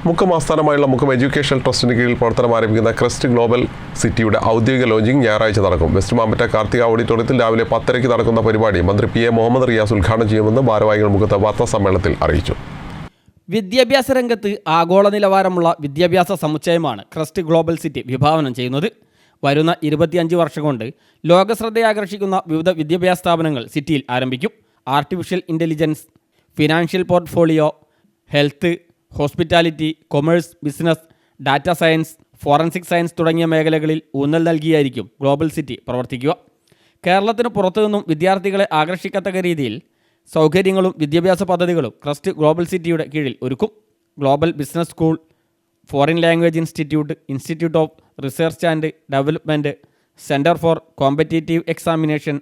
മുക്കം ആസ്ഥാനമായുള്ള മുക്കം എഡ്യൂക്കേഷൻ ട്രസ്റ്റിന് കീഴിൽ പ്രവർത്തനം ആരംഭിക്കുന്ന ക്രസ്റ്റ് ഗ്ലോബൽ സിറ്റിയുടെ ഔദ്യോഗിക ലോഞ്ചിങ് ഞായറാഴ്ച നടക്കും. വെസ്റ്റ് മാമ്പറ്റ കാർത്തിക ഓഡിറ്റോറിയത്തിൽ രാവിലെ 10:30 നടക്കുന്ന പരിപാടി മന്ത്രി പി എ മുഹമ്മദ് റിയാസ് ഉദ്ഘാടനം ചെയ്യുമെന്ന് ഭാരവാഹികൾ മുഖത്ത് വാർത്താസമ്മേളനത്തിൽ അറിയിച്ചു. വിദ്യാഭ്യാസ രംഗത്ത് ആഗോള നിലവാരമുള്ള വിദ്യാഭ്യാസ സമുച്ചയമാണ് ക്രസ്റ്റ് ഗ്ലോബൽ സിറ്റി വിഭാവനം ചെയ്യുന്നത്. വരുന്ന 25 വർഷം കൊണ്ട് ലോകശ്രദ്ധയാകർഷിക്കുന്ന വിവിധ വിദ്യാഭ്യാസ സ്ഥാപനങ്ങൾ സിറ്റിയിൽ ആരംഭിക്കും. Artificial intelligence, financial portfolio, health, hospitality, commerce, business, data science, forensic science തുടങ്ങിയ മേഖലകളിൽ ഊന്നൽ നൽകിയായിരിക്കും ഗ്ലോബൽ സിറ്റി പ്രവർത്തിക്കുക. കേരളത്തിന് പുറത്തുനിന്നും വിദ്യാർത്ഥികളെ ആകർഷിക്കത്തക്ക രീതിയിൽ സൗകര്യങ്ങളും വിദ്യാഭ്യാസ പദ്ധതികളും ക്രസ്റ്റ് ഗ്ലോബൽ സിറ്റിയുടെ കീഴിൽ ഒരുക്കും. Global business school, foreign language institute, institute of research and development, centre for competitive examination,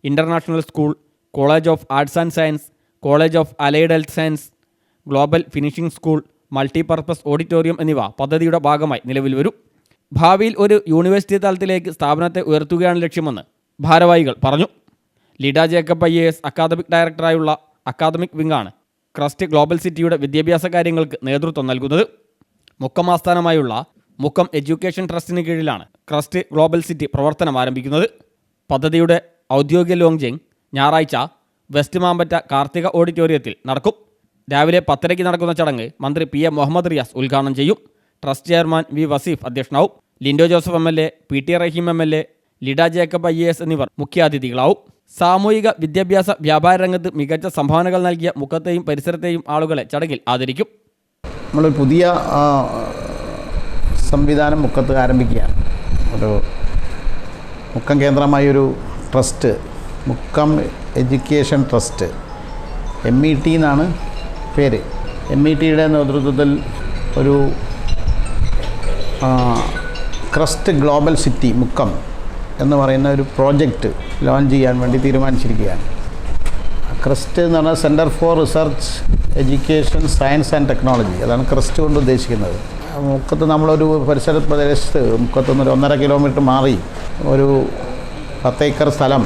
international school, college of arts and science, college of allied health science, global finishing school, multipurpose auditorium എന്നിവ പദ്ധതിയുടെ ഭാഗമായി നിലവിൽ വരും. ഭാവിയിൽ ഒരു university തലത്തിലേക്ക് സ്ഥാപനത്തെ ഉയർത്തുകയാണ് ലക്ഷ്യമെന്ന് ഭാരവാഹികൾ പറഞ്ഞു. ലിഡ ജേക്കബ് IAS അക്കാദമിക് ഡയറക്ടറായുള്ള അക്കാദമിക് വിങ്ങാണ് ക്രസ്റ്റ് ഗ്ലോബൽ സിറ്റിയുടെ വിദ്യാഭ്യാസ കാര്യങ്ങൾക്ക് നേതൃത്വം നൽകുന്നത്. മുക്കം ആസ്ഥാനമായുള്ള മുക്കം എഡ്യൂക്കേഷൻ ട്രസ്റ്റിന് കീഴിലാണ് ക്രസ്റ്റ് ഗ്ലോബൽ സിറ്റി പ്രവർത്തനം ആരംഭിക്കുന്നത്. പദ്ധതിയുടെ ഔദ്യോഗിക ലോഞ്ചിങ് ഞായറാഴ്ച വെസ്റ്റ് മാമ്പറ്റ കാർത്തിക ഓഡിറ്റോറിയത്തിൽ നടക്കും. രാവിലെ 10:30 നടക്കുന്ന ചടങ്ങ് മന്ത്രി പി എ മുഹമ്മദ് റിയാസ് ഉദ്ഘാടനം ചെയ്യും. ട്രസ്റ്റ് ചെയർമാൻ വി വസീഫ് അധ്യക്ഷനാവും. Lindo Joseph MLA, PT Rahim MLA, Lida Jacob IAS എന്നിവർ മുഖ്യാതിഥികളാവും. സാമൂഹിക വിദ്യാഭ്യാസ വ്യാപാര രംഗത്ത് മികച്ച സംഭാവനകൾ നൽകിയ മുക്കത്തെയും പരിസരത്തെയും ആളുകളെ ചടങ്ങിൽ ആദരിക്കും. നമ്മളൊരു പുതിയ സംവിധാനം മുക്കത്ത് ആരംഭിക്കുകയാണ്. ഒരു മുക്കം കേന്ദ്രമായൊരു trust, Mukkam education trust, MET എന്നാണ് പേര്. METയുടെ നേതൃത്വത്തിൽ ഒരു ക്രസ്റ്റ് ഗ്ലോബൽ സിറ്റി മുക്കം എന്ന് പറയുന്ന ഒരു പ്രോജക്റ്റ് ലോഞ്ച് ചെയ്യാൻ വേണ്ടി തീരുമാനിച്ചിരിക്കുകയാണ്. ക്രസ്റ്റ് എന്ന് പറഞ്ഞാൽ centre for research education science and technology, അതാണ് ക്രസ്റ്റ് കൊണ്ട് ഉദ്ദേശിക്കുന്നത്. മുക്കത്ത് നമ്മളൊരു പരിസര പ്രദേശത്ത് മുക്കത്തുനിന്ന് ഒരു 1.5 കിലോമീറ്റർ മാറി ഒരു 10 ഏക്കർ സ്ഥലം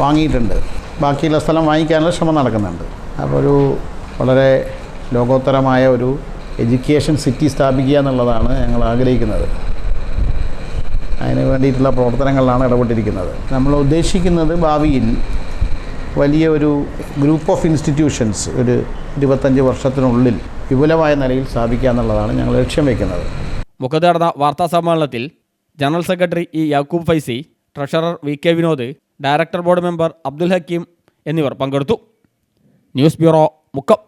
വാങ്ങിയിട്ടുണ്ട്. ബാക്കിയുള്ള സ്ഥലം വാങ്ങിക്കാനുള്ള ശ്രമം നടക്കുന്നുണ്ട്. അപ്പോൾ ഒരു വളരെ ലോകോത്തരമായ ഒരു എഡ്യൂക്കേഷൻ സിറ്റി സ്ഥാപിക്കുക എന്നുള്ളതാണ് ഞങ്ങൾ ആഗ്രഹിക്കുന്നത്. അതിന് വേണ്ടിയിട്ടുള്ള പ്രവർത്തനങ്ങളിലാണ് ഇടപെട്ടിരിക്കുന്നത്. നമ്മൾ ഉദ്ദേശിക്കുന്നത് ഭാവിയിൽ വലിയ ഒരു ഗ്രൂപ്പ് ഓഫ് ഇൻസ്റ്റിറ്റ്യൂഷൻസ് ഒരു 25 വർഷത്തിനുള്ളിൽ വിപുലമായ നിലയിൽ സ്ഥാപിക്കുക എന്നുള്ളതാണ് ഞങ്ങൾ ലക്ഷ്യം വയ്ക്കുന്നത്. മുഖത്ത് നടന്ന വാർത്താ സമ്മേളനത്തിൽ general secretary E Yakoob Faizy, treasurer VK Vinod, director board member Abdul Hakeem എന്നിവർ പങ്കെടുത്തു. News bureau, Mukkam.